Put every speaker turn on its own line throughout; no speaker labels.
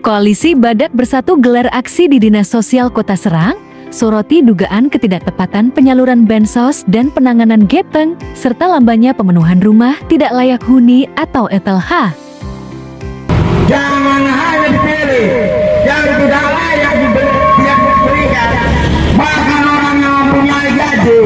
Koalisi Badak Bersatu gelar aksi di Dinas Sosial Kota Serang, soroti dugaan ketidaktepatan penyaluran bansos dan penanganan gepeng, serta lambannya pemenuhan rumah tidak layak huni atau ETLH.
Jangan hanya dipilih yang tidak layak diberikan, bahkan orang yang mempunyai gaji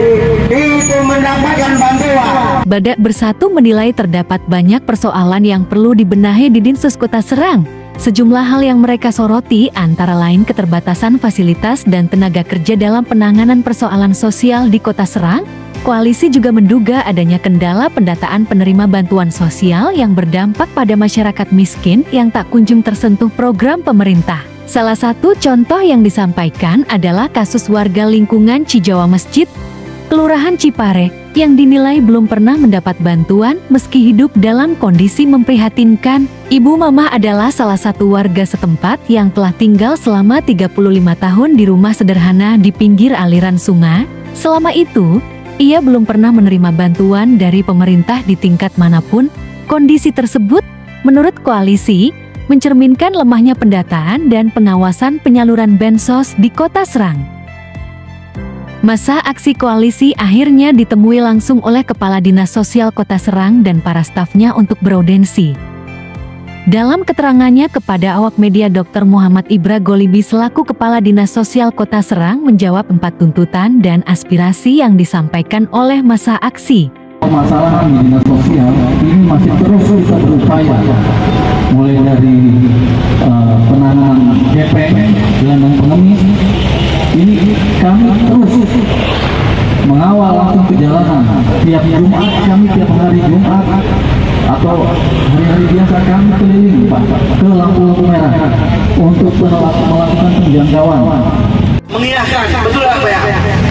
itu mendapatkan bantuan.
Badak Bersatu menilai terdapat banyak persoalan yang perlu dibenahi di Dinsos Kota Serang. Sejumlah hal yang mereka soroti antara lain keterbatasan fasilitas dan tenaga kerja dalam penanganan persoalan sosial di Kota Serang. Koalisi juga menduga adanya kendala pendataan penerima bantuan sosial yang berdampak pada masyarakat miskin yang tak kunjung tersentuh program pemerintah. Salah satu contoh yang disampaikan adalah kasus warga lingkungan Cijawa Masjid, Kelurahan Cipare, yang dinilai belum pernah mendapat bantuan meski hidup dalam kondisi memprihatinkan. Ibu Mamah adalah salah satu warga setempat yang telah tinggal selama 35 tahun di rumah sederhana di pinggir aliran sungai. Selama itu, ia belum pernah menerima bantuan dari pemerintah di tingkat manapun. Kondisi tersebut, menurut koalisi, mencerminkan lemahnya pendataan dan pengawasan penyaluran bansos di Kota Serang. Masa aksi koalisi akhirnya ditemui langsung oleh Kepala Dinas Sosial Kota Serang dan para stafnya untuk beraudensi. Dalam keterangannya kepada awak media, Dr. Muhammad Ibra Golibi selaku Kepala Dinas Sosial Kota Serang menjawab 4 tuntutan dan aspirasi yang disampaikan oleh masa aksi.
Permasalahan di dinas sosial ini masih terus kita berupaya, mulai dari penanganan gepeng, gelandang pengemis. Ini kami terus mengawal langsung ke jalanan. Tiap Jumat kami, tiap hari Jumat atau hari-hari biasa kami keliling Pak ke lampu-lampu merah untuk melakukan penjangkauan.
Mengiyakan, betul apa ya?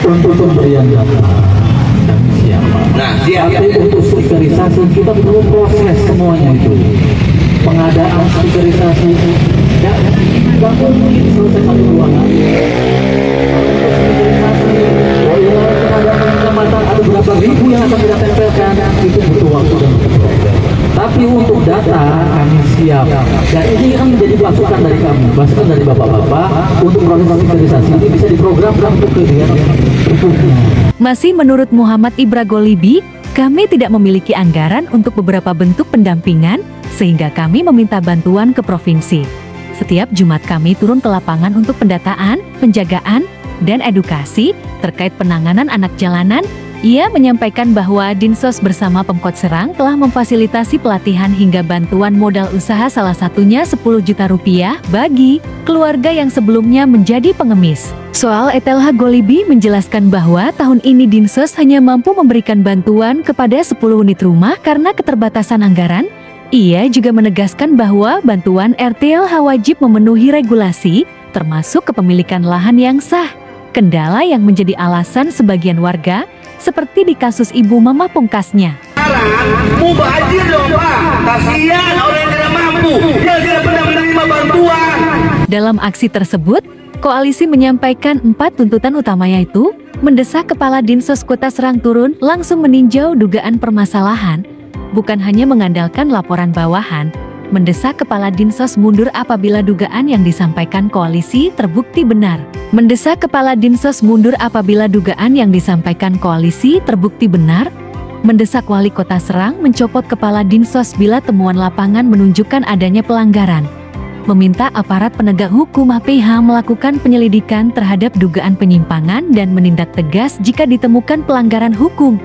Untuk pemberian data.
Nah,
tapi untuk stikerisasi kita perlu proses semuanya itu. Pengadaan stikerisasi ya, nggak mungkin selesai satu ruangan. Ada berapa ribu yang akan kita tempelkan, itu butuh waktu dan proses. Tapi untuk data kami siap, dan ini kan menjadi masukan dari kami, masukan dari bapak-bapak untuk proses stikerisasi ini bisa diprogramkan untuk kegiatan berikutnya.
Masih menurut Muhammad Ibra Golibi, kami tidak memiliki anggaran untuk beberapa bentuk pendampingan, sehingga kami meminta bantuan ke provinsi. Setiap Jumat kami turun ke lapangan untuk pendataan, penjagaan, dan edukasi terkait penanganan anak jalanan. Ia menyampaikan bahwa Dinsos bersama Pemkot Serang telah memfasilitasi pelatihan hingga bantuan modal usaha, salah satunya 10 juta rupiah bagi keluarga yang sebelumnya menjadi pengemis. Soal ETLH, Golibi menjelaskan bahwa tahun ini Dinsos hanya mampu memberikan bantuan kepada 10 unit rumah karena keterbatasan anggaran. Ia juga menegaskan bahwa bantuan RTLH wajib memenuhi regulasi, termasuk kepemilikan lahan yang sah. Kendala yang menjadi alasan sebagian warga, seperti di kasus Ibu Mamah pungkasnya.
Mubazir dong Pak, kasihan orang yang tidak mampu, yang tidak pernah menerima bantuan.
Dalam aksi tersebut, koalisi menyampaikan 4 tuntutan utama, yaitu mendesak Kepala Dinsos Kota Serang turun langsung meninjau dugaan permasalahan, bukan hanya mengandalkan laporan bawahan, mendesak Kepala Dinsos mundur apabila dugaan yang disampaikan koalisi terbukti benar. Mendesak Kepala Dinsos mundur apabila dugaan yang disampaikan koalisi terbukti benar. Mendesak Wali Kota Serang mencopot Kepala Dinsos bila temuan lapangan menunjukkan adanya pelanggaran. Meminta aparat penegak hukum HPH melakukan penyelidikan terhadap dugaan penyimpangan dan menindak tegas jika ditemukan pelanggaran hukum.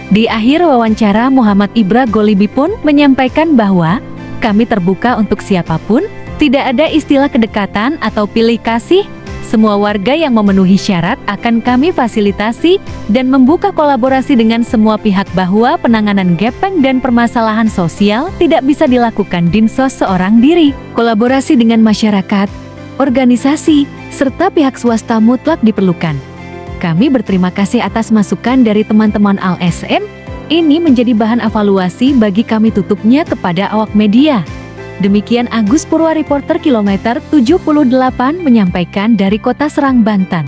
Di akhir wawancara, Muhammad Ibra Golibi pun menyampaikan bahwa kami terbuka untuk siapapun, tidak ada istilah kedekatan atau pilih kasih. Semua warga yang memenuhi syarat akan kami fasilitasi dan membuka kolaborasi dengan semua pihak, bahwa penanganan gepeng dan permasalahan sosial tidak bisa dilakukan Dinsos seorang diri. Kolaborasi dengan masyarakat, organisasi, serta pihak swasta mutlak diperlukan. Kami berterima kasih atas masukan dari teman-teman LSM. Ini menjadi bahan evaluasi bagi kami, tutupnya kepada awak media. Demikian Agus Purwa, reporter Kilometer 78 menyampaikan dari Kota Serang, Banten.